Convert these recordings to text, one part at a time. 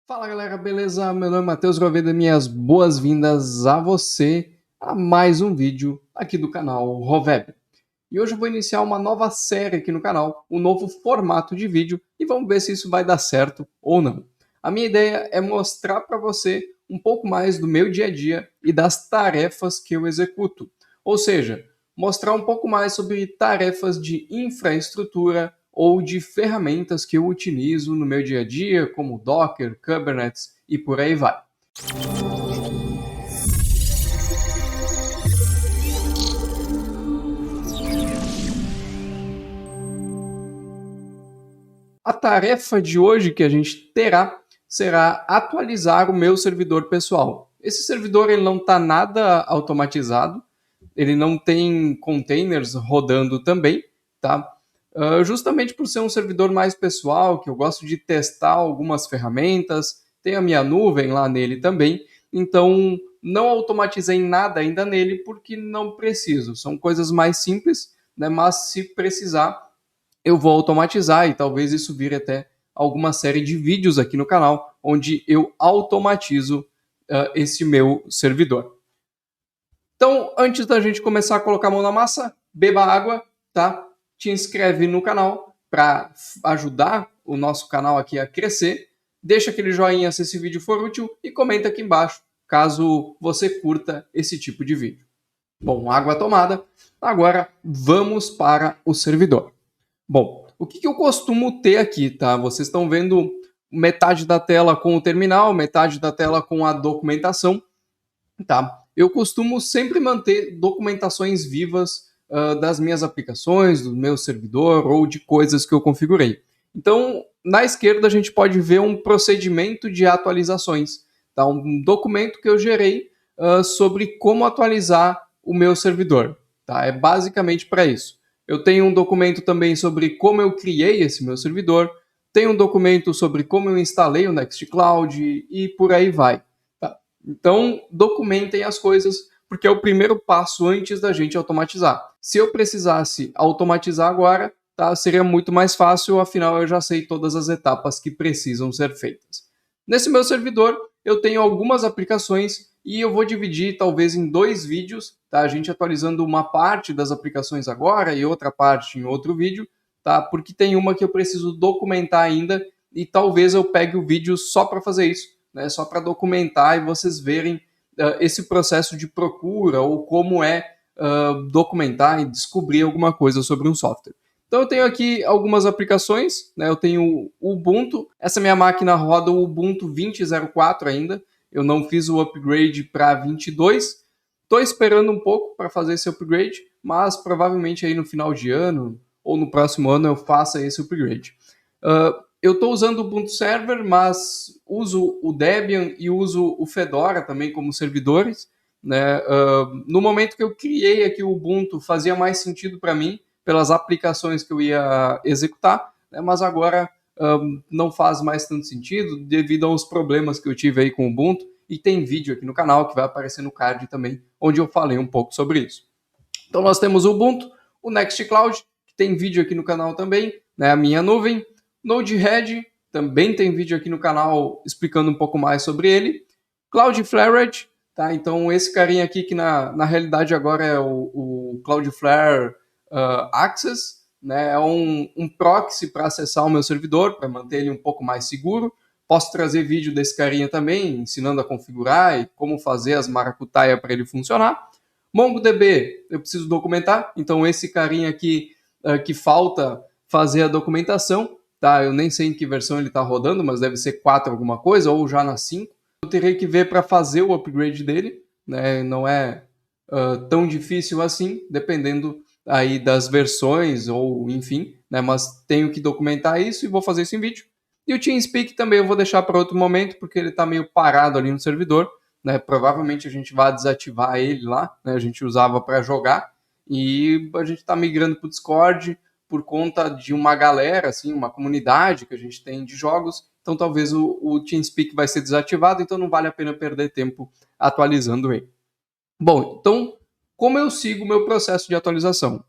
Fala galera, beleza? Meu nome é Matheus Gouveia, minhas boas-vindas a você a mais um vídeo aqui do canal Roveb. E hoje eu vou iniciar uma nova série aqui no canal, um novo formato de vídeo e vamos ver se isso vai dar certo ou não. A minha ideia é mostrar para você um pouco mais do meu dia a dia e das tarefas que eu executo. Ou seja, mostrar um pouco mais sobre tarefas de infraestrutura ou de ferramentas que eu utilizo no meu dia a dia, como Docker, Kubernetes e por aí vai. A tarefa de hoje que a gente terá será atualizar o meu servidor pessoal. Esse servidor ele não está nada automatizado, ele não tem containers rodando também, tá? Justamente por ser um servidor mais pessoal, que eu gosto de testar algumas ferramentas, tem a minha nuvem lá nele também, então não automatizei nada ainda nele porque não preciso. São coisas mais simples, né? Mas se precisar, eu vou automatizar e talvez isso vire até alguma série de vídeos aqui no canal, onde eu automatizo esse meu servidor. Então, antes da gente começar a colocar a mão na massa, beba água, tá? Te inscreve no canal para ajudar o nosso canal aqui a crescer. Deixa aquele joinha se esse vídeo for útil e comenta aqui embaixo caso você curta esse tipo de vídeo. Bom, água tomada. Agora vamos para o servidor. Bom, o que eu costumo ter aqui, tá? Vocês estão vendo metade da tela com o terminal, metade da tela com a documentação, tá? Eu costumo sempre manter documentações vivas das minhas aplicações, do meu servidor ou de coisas que eu configurei. Então, na esquerda a gente pode ver um procedimento de atualizações, tá? Um documento que eu gerei sobre como atualizar o meu servidor, tá? É basicamente para isso. Eu tenho um documento também sobre como eu criei esse meu servidor, tenho um documento sobre como eu instalei o Nextcloud e por aí vai. Tá? Então, documentem as coisas, porque é o primeiro passo antes da gente automatizar. Se eu precisasse automatizar agora, tá, seria muito mais fácil, afinal eu já sei todas as etapas que precisam ser feitas. Nesse meu servidor, eu tenho algumas aplicações e eu vou dividir talvez em dois vídeos, tá? A gente atualizando uma parte das aplicações agora e outra parte em outro vídeo, tá? Porque tem uma que eu preciso documentar ainda e talvez eu pegue o vídeo só para fazer isso, né? Só para documentar e vocês verem esse processo de procura ou como é documentar e descobrir alguma coisa sobre um software. Então eu tenho aqui algumas aplicações, né? Eu tenho o Ubuntu, essa minha máquina roda o Ubuntu 20.04 ainda, eu não fiz o upgrade para 22, estou esperando um pouco para fazer esse upgrade, mas provavelmente aí no final de ano ou no próximo ano eu faça esse upgrade. Eu estou usando o Ubuntu Server, mas uso o Debian e uso o Fedora também como servidores. Né? No momento que eu criei aqui o Ubuntu, fazia mais sentido para mim, pelas aplicações que eu ia executar, né? Mas agora não faz mais tanto sentido devido aos problemas que eu tive aí com o Ubuntu. E tem vídeo aqui no canal que vai aparecer no card também, onde eu falei um pouco sobre isso. Então nós temos o Ubuntu, o Nextcloud, que tem vídeo aqui no canal também, né? A minha nuvem, Node-RED, também tem vídeo aqui no canal explicando um pouco mais sobre ele. Cloudflare, tá? Então esse carinha aqui que na realidade agora é o Cloudflare Access, né? É um proxy para acessar o meu servidor, para manter ele um pouco mais seguro. Posso trazer vídeo desse carinha também, ensinando a configurar e como fazer as maracutaia para ele funcionar. MongoDB, eu preciso documentar, então esse carinha aqui que falta fazer a documentação, tá? Eu nem sei em que versão ele está rodando, mas deve ser 4 alguma coisa, ou já na 5. Eu teria que ver para fazer o upgrade dele, né? Não é tão difícil assim, dependendo aí das versões, ou enfim, né? Mas tenho que documentar isso e vou fazer isso em vídeo. E o TeamSpeak também eu vou deixar para outro momento, porque ele está meio parado ali no servidor, né? Provavelmente a gente vai desativar ele lá, né? A gente usava para jogar e a gente está migrando para o Discord por conta de uma galera, assim, uma comunidade que a gente tem de jogos. Então talvez o TeamSpeak vai ser desativado, então não vale a pena perder tempo atualizando ele. Bom, então como eu sigo o meu processo de atualização?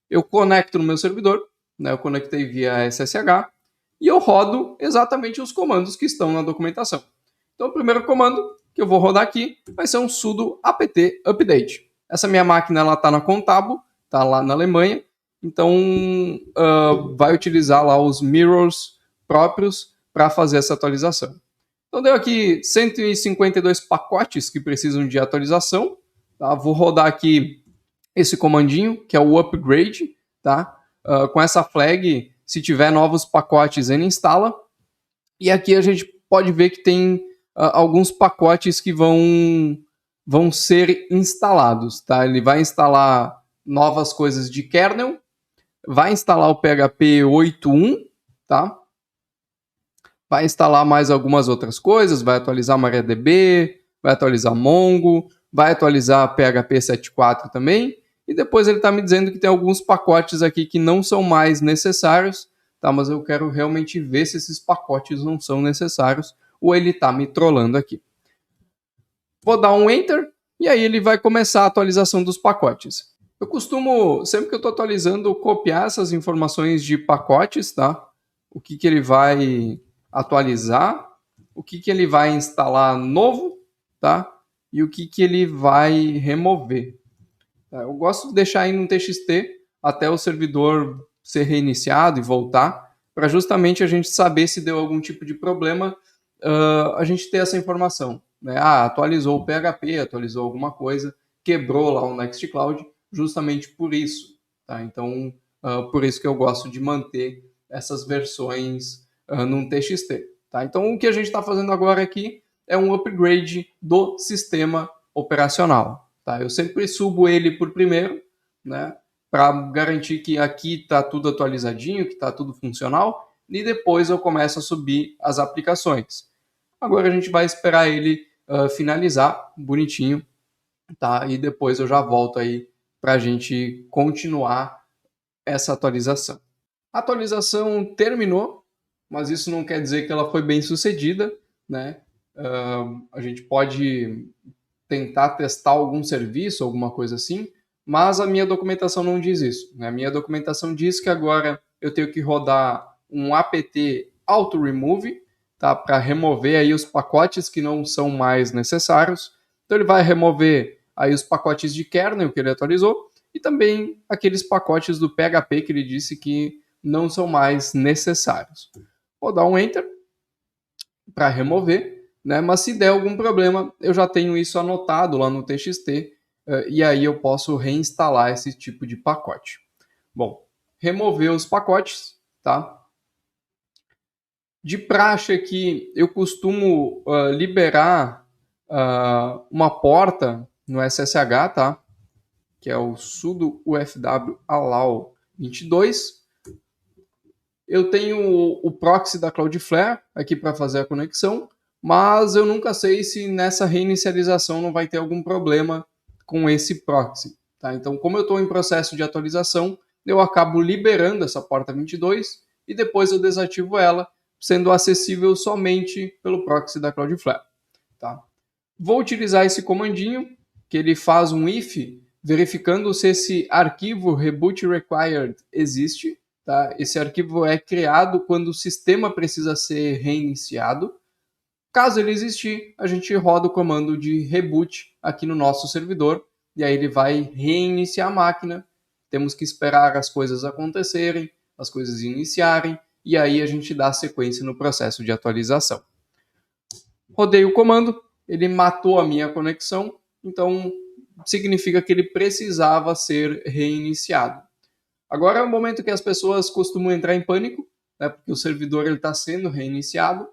Eu conecto no meu servidor, né? Eu conectei via SSH, e eu rodo exatamente os comandos que estão na documentação. Então, o primeiro comando que eu vou rodar aqui vai ser um sudo apt update. Essa minha máquina está na Contabo, está lá na Alemanha, então vai utilizar lá os mirrors próprios para fazer essa atualização. Então deu aqui 152 pacotes que precisam de atualização. Tá? Vou rodar aqui esse comandinho, que é o upgrade. Tá? Com essa flag, se tiver novos pacotes, ele instala. E aqui a gente pode ver que tem alguns pacotes que vão ser instalados. Tá? Ele vai instalar novas coisas de kernel, vai instalar o PHP 8.1, tá? Vai instalar mais algumas outras coisas, vai atualizar MariaDB, vai atualizar Mongo, vai atualizar PHP 7.4 também, e depois ele está me dizendo que tem alguns pacotes aqui que não são mais necessários, tá? Mas eu quero realmente ver se esses pacotes não são necessários, ou ele está me trollando aqui. Vou dar um Enter, e aí ele vai começar a atualização dos pacotes. Eu costumo, sempre que eu estou atualizando, copiar essas informações de pacotes, tá? O que ele vai atualizar, o que ele vai instalar novo, tá? E o que ele vai remover. Eu gosto de deixar aí no TXT até o servidor ser reiniciado e voltar, para justamente a gente saber se deu algum tipo de problema, a gente ter essa informação. Né? Atualizou o PHP, atualizou alguma coisa, quebrou lá o Nextcloud, justamente por isso. Tá? Então, por isso que eu gosto de manter essas versões num TXT. Tá? Então, o que a gente está fazendo agora aqui é um upgrade do sistema operacional. Tá? Eu sempre subo ele por primeiro, né, para garantir que aqui está tudo atualizadinho, que está tudo funcional, e depois eu começo a subir as aplicações. Agora a gente vai esperar ele finalizar bonitinho, tá? E depois eu já volto aí para a gente continuar essa atualização. A atualização terminou, mas isso não quer dizer que ela foi bem sucedida, né? A gente pode tentar testar algum serviço, alguma coisa assim, mas a minha documentação não diz isso. Né? A minha documentação diz que agora eu tenho que rodar um apt auto remove, tá? Para remover aí os pacotes que não são mais necessários. Então ele vai remover aí os pacotes de kernel que ele atualizou e também aqueles pacotes do PHP que ele disse que não são mais necessários. Vou dar um Enter para remover, né? Mas se der algum problema, eu já tenho isso anotado lá no TXT e aí eu posso reinstalar esse tipo de pacote. Bom, remover os pacotes, tá? De praxe aqui, eu costumo liberar uma porta no SSH, tá? Que é o sudo ufw allow 22. Eu tenho o proxy da Cloudflare aqui para fazer a conexão, mas eu nunca sei se nessa reinicialização não vai ter algum problema com esse proxy. Tá? Então, como eu estou em processo de atualização, eu acabo liberando essa porta 22 e depois eu desativo ela, sendo acessível somente pelo proxy da Cloudflare. Tá? Vou utilizar esse comandinho, que ele faz um if, verificando se esse arquivo reboot required existe. Tá? Esse arquivo é criado quando o sistema precisa ser reiniciado. Caso ele existir, a gente roda o comando de reboot aqui no nosso servidor, e aí ele vai reiniciar a máquina. Temos que esperar as coisas acontecerem, as coisas iniciarem, e aí a gente dá sequência no processo de atualização. Rodei o comando, ele matou a minha conexão, então significa que ele precisava ser reiniciado. Agora é o momento que as pessoas costumam entrar em pânico, né, porque o servidor está sendo reiniciado.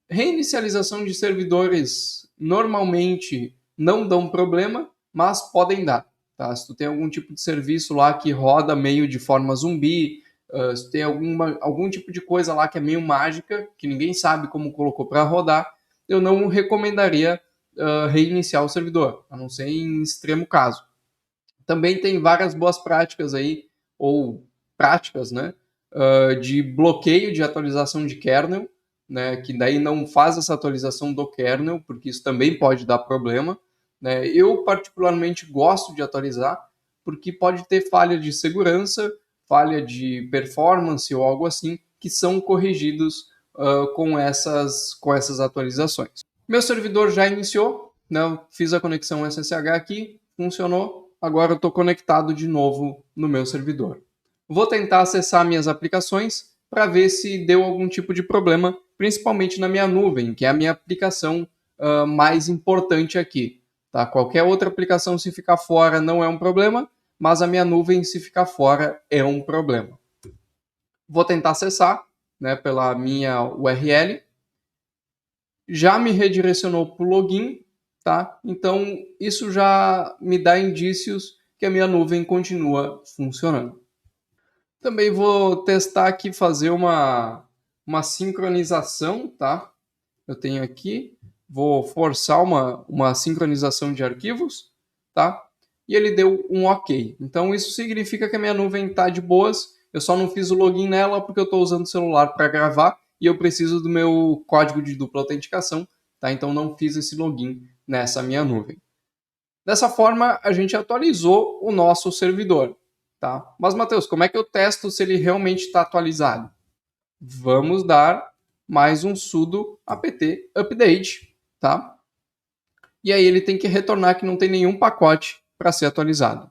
Reinicialização de servidores normalmente não dão problema, mas podem dar. Tá? Se tu tem algum tipo de serviço lá que roda meio de forma zumbi, se tem algum tipo de coisa lá que é meio mágica, que ninguém sabe como colocou para rodar, eu não recomendaria reiniciar o servidor, a não ser em extremo caso. Também tem várias boas práticas aí, ou práticas, né, de bloqueio de atualização de kernel, né, que daí não faz essa atualização do kernel, porque isso também pode dar problema. Né? Eu, particularmente, gosto de atualizar, porque pode ter falha de segurança, falha de performance ou algo assim, que são corrigidos com essas atualizações. Meu servidor já iniciou, né? Eu fiz a conexão SSH aqui, funcionou. Agora eu estou conectado de novo no meu servidor. Vou tentar acessar minhas aplicações para ver se deu algum tipo de problema, principalmente na minha nuvem, que é a minha aplicação mais importante aqui. Tá? Qualquer outra aplicação, se ficar fora, não é um problema, mas a minha nuvem, se ficar fora, é um problema. Vou tentar acessar, né, pela minha URL. Já me redirecionou para o login, tá? Então, isso já me dá indícios que a minha nuvem continua funcionando. Também vou testar aqui, fazer uma sincronização, tá? Eu tenho aqui, vou forçar uma sincronização de arquivos, tá? E ele deu um OK. Então, isso significa que a minha nuvem está de boas. Eu só não fiz o login nela porque eu estou usando o celular para gravar e eu preciso do meu código de dupla autenticação, tá? Então, não fiz esse login nessa minha nuvem. Dessa forma, a gente atualizou o nosso servidor, tá? Mas, Matheus, como é que eu testo se ele realmente está atualizado? Vamos dar mais um sudo apt update, tá? E aí ele tem que retornar que não tem nenhum pacote para ser atualizado.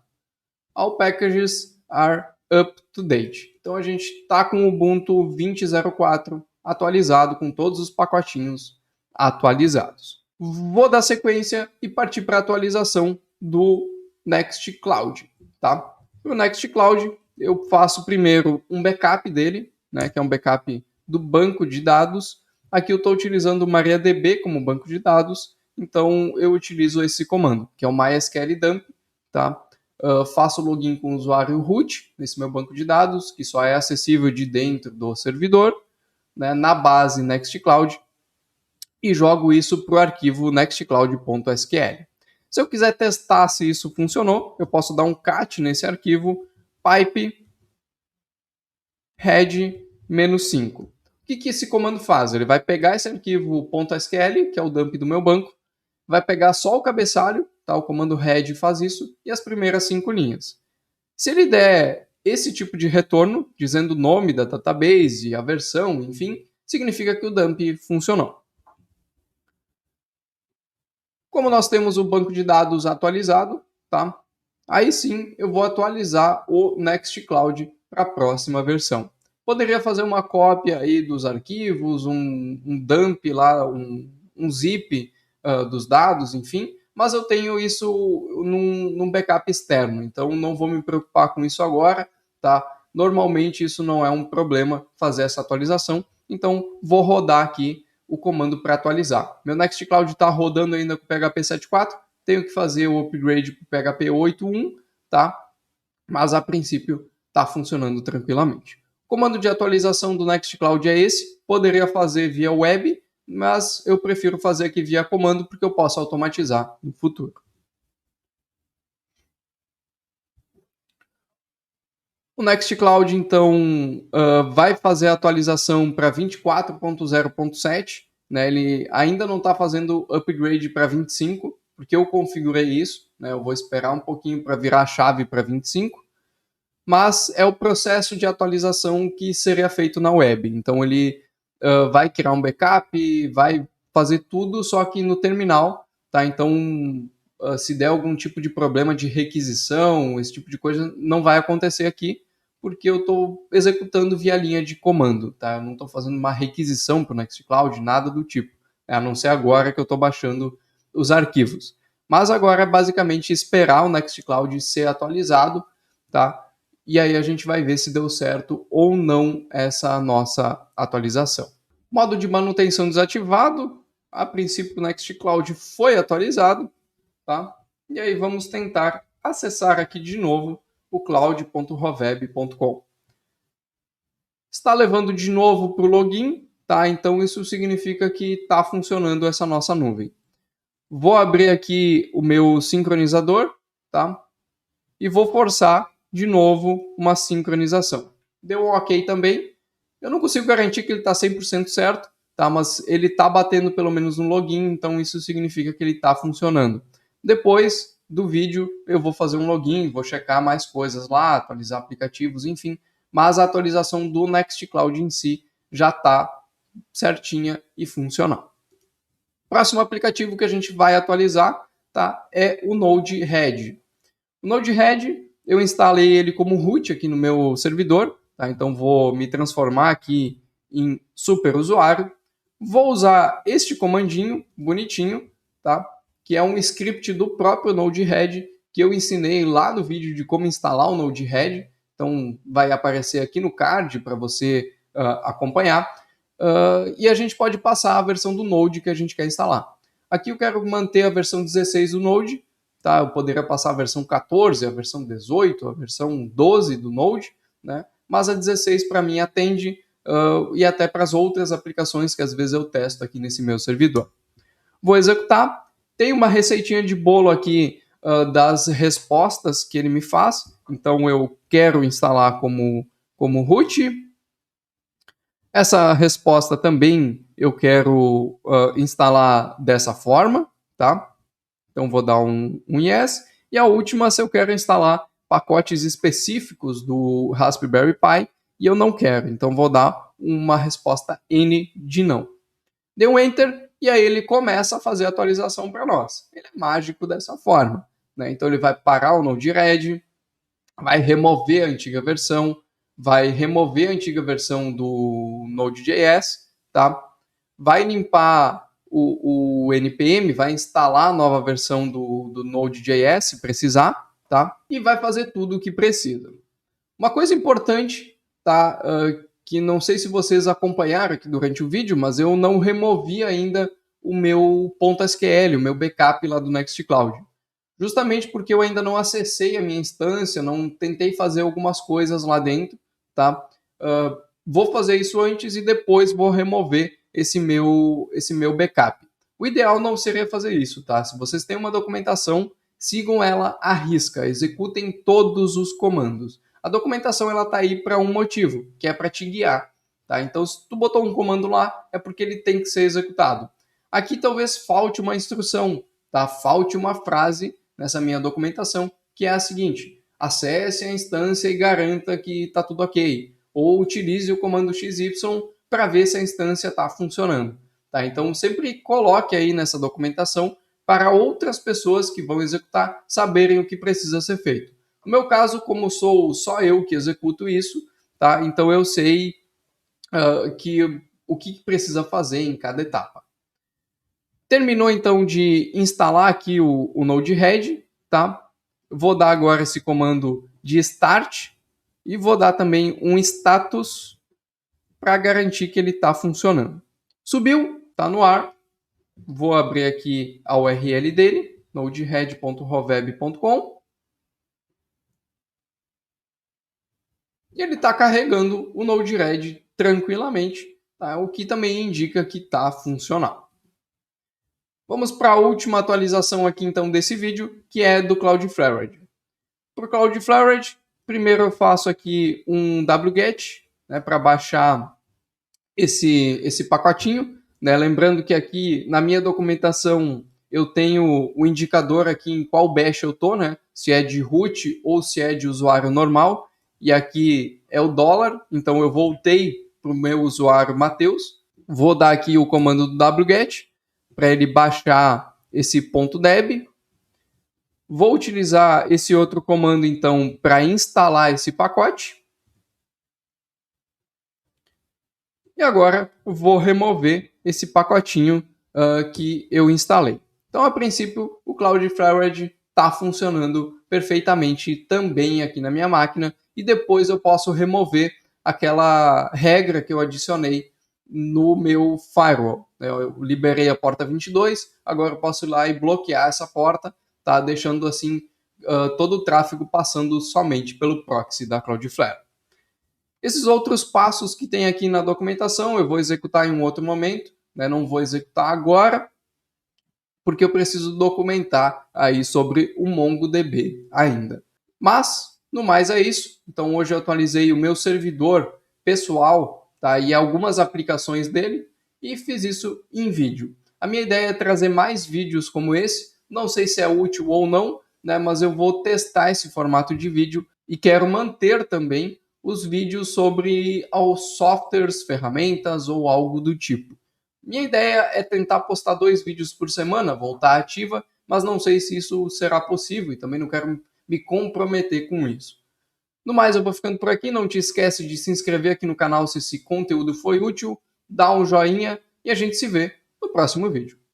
All packages are up to date. Então a gente está com o Ubuntu 20.04 atualizado, com todos os pacotinhos atualizados. Vou dar sequência e partir para a atualização do Nextcloud, tá? O Nextcloud eu faço primeiro um backup dele, né, que é um backup do banco de dados. Aqui eu estou utilizando o MariaDB como banco de dados, então eu utilizo esse comando, que é o mysql dump, tá? Faço login com o usuário root nesse meu banco de dados, que só é acessível de dentro do servidor, né, na base Nextcloud, e jogo isso para o arquivo nextcloud.sql. Se eu quiser testar se isso funcionou, eu posso dar um cat nesse arquivo, pipe head-5. O que esse comando faz? Ele vai pegar esse arquivo .sql, que é o dump do meu banco, vai pegar só o cabeçalho, tá? O comando head faz isso, e as primeiras 5 linhas. Se ele der esse tipo de retorno, dizendo o nome da database, a versão, enfim, significa que o dump funcionou. Como nós temos o banco de dados atualizado, tá? Aí sim eu vou atualizar o Nextcloud para a próxima versão. Poderia fazer uma cópia aí dos arquivos, um dump lá, um zip dos dados, enfim, mas eu tenho isso num backup externo, então não vou me preocupar com isso agora, tá? Normalmente isso não é um problema fazer essa atualização, então vou rodar aqui o comando para atualizar. Meu Nextcloud está rodando ainda com PHP 7.4, tenho que fazer o upgrade para PHP 8.1, tá? Mas a princípio está funcionando tranquilamente. O comando de atualização do Nextcloud é esse, poderia fazer via web, mas eu prefiro fazer aqui via comando porque eu posso automatizar no futuro. O Nextcloud, então, vai fazer a atualização para 24.0.7, né? Ele ainda não está fazendo upgrade para 25, porque eu configurei isso, né? Eu vou esperar um pouquinho para virar a chave para 25, mas é o processo de atualização que seria feito na web. Então ele vai criar um backup, vai fazer tudo, só que no terminal, tá? Então, se der algum tipo de problema de requisição, esse tipo de coisa, não vai acontecer aqui, porque eu estou executando via linha de comando, tá? Eu não estou fazendo uma requisição para o Nextcloud, nada do tipo. A não ser agora que eu estou baixando os arquivos. Mas agora é basicamente esperar o Nextcloud ser atualizado, tá? E aí a gente vai ver se deu certo ou não essa nossa atualização. Modo de manutenção desativado. A princípio o Nextcloud foi atualizado, tá? E aí vamos tentar acessar aqui de novo o cloud.roveb.com. Está levando de novo para o login, tá? Então isso significa que está funcionando essa nossa nuvem. Vou abrir aqui o meu sincronizador, tá? E vou forçar de novo uma sincronização. Deu um OK também. Eu não consigo garantir que ele está 100% certo, tá? Mas ele está batendo pelo menos no login, então isso significa que ele está funcionando. Depois do vídeo eu vou fazer um login, vou checar mais coisas lá, atualizar aplicativos, enfim, mas a atualização do Nextcloud em si já está certinha e funcional. Próximo aplicativo que a gente vai atualizar, tá, é o Node-RED. O Node-RED, eu instalei ele como root aqui no meu servidor, tá? Então vou me transformar aqui em super usuário. Vou usar este comandinho bonitinho, tá? Que é um script do próprio Node-RED que eu ensinei lá no vídeo de como instalar o Node-RED. Então vai aparecer aqui no card para você acompanhar. E a gente pode passar a versão do Node que a gente quer instalar. Aqui eu quero manter a versão 16 do Node, tá? Eu poderia passar a versão 14, a versão 18, a versão 12 do Node, né? Mas a 16 para mim atende e até para as outras aplicações que às vezes eu testo aqui nesse meu servidor. Vou executar. Tem uma receitinha de bolo aqui das respostas que ele me faz. Então eu quero instalar como root. Essa resposta também eu quero instalar dessa forma, tá? Então vou dar um yes. E a última, se eu quero instalar pacotes específicos do Raspberry Pi, e eu não quero. Então vou dar uma resposta N de não. Dei um Enter, e aí ele começa a fazer a atualização para nós. Ele é mágico dessa forma, né? Então ele vai parar o Node-RED, vai remover a antiga versão, vai remover a antiga versão do Node.js, tá? Vai limpar o NPM, vai instalar a nova versão do Node.js, se precisar, tá? E vai fazer tudo o que precisa. Uma coisa importante, tá? Que não sei se vocês acompanharam aqui durante o vídeo, mas eu não removi ainda o meu .SQL, o meu backup lá do Nextcloud. Justamente porque eu ainda não acessei a minha instância, não tentei fazer algumas coisas lá dentro, tá? Vou fazer isso antes e depois vou remover esse meu backup. O ideal não seria fazer isso, tá? Se vocês têm uma documentação, sigam ela à risca, executem todos os comandos. A documentação ela tá aí para um motivo, que é para te guiar, tá? Então, se tu botou um comando lá, é porque ele tem que ser executado. Aqui talvez falte uma instrução, tá? Falte uma frase nessa minha documentação, que é a seguinte: acesse a instância e garanta que está tudo ok. Ou utilize o comando XY para ver se a instância está funcionando. Tá? Então, sempre coloque aí nessa documentação para outras pessoas que vão executar saberem o que precisa ser feito. No meu caso, como sou só eu que executo isso, tá? Então eu sei o que precisa fazer em cada etapa. Terminou então de instalar aqui o Node-RED, tá? Vou dar agora esse comando de start e vou dar também um status para garantir que ele está funcionando. Subiu, está no ar. Vou abrir aqui a URL dele, nodered.roveb.com. E ele está carregando o Node-RED tranquilamente, tá? O que também indica que está funcional. Vamos para a última atualização aqui então desse vídeo, que é do Cloudflare. Para o Cloudflare, primeiro eu faço aqui um wget, né, para baixar esse pacotinho. Né? Lembrando que aqui na minha documentação eu tenho o indicador aqui em qual bash eu estou, né? Se é de root ou se é de usuário normal. E aqui é o dólar, então eu voltei para o meu usuário Matheus. Vou dar aqui o comando do wget para ele baixar esse .deb. Vou utilizar esse outro comando, então, para instalar esse pacote. E agora vou remover esse pacotinho que eu instalei. Então, a princípio, o Cloudflare está funcionando perfeitamente também aqui na minha máquina. E depois eu posso remover aquela regra que eu adicionei no meu firewall. Eu liberei a porta 22, agora eu posso ir lá e bloquear essa porta, tá? Deixando assim todo o tráfego passando somente pelo proxy da Cloudflare. Esses outros passos que tem aqui na documentação eu vou executar em um outro momento, né? Não vou executar agora, porque eu preciso documentar aí sobre o MongoDB ainda. Mas, no mais é isso. Então hoje eu atualizei o meu servidor pessoal, tá? E algumas aplicações dele e fiz isso em vídeo. A minha ideia é trazer mais vídeos como esse. Não sei se é útil ou não, né? Mas eu vou testar esse formato de vídeo e quero manter também os vídeos sobre os softwares, ferramentas ou algo do tipo. Minha ideia é tentar postar 2 vídeos por semana, voltar ativa, mas não sei se isso será possível e também não quero me comprometer com isso. No mais, eu vou ficando por aqui. Não te esquece de se inscrever aqui no canal se esse conteúdo foi útil, dá um joinha e a gente se vê no próximo vídeo.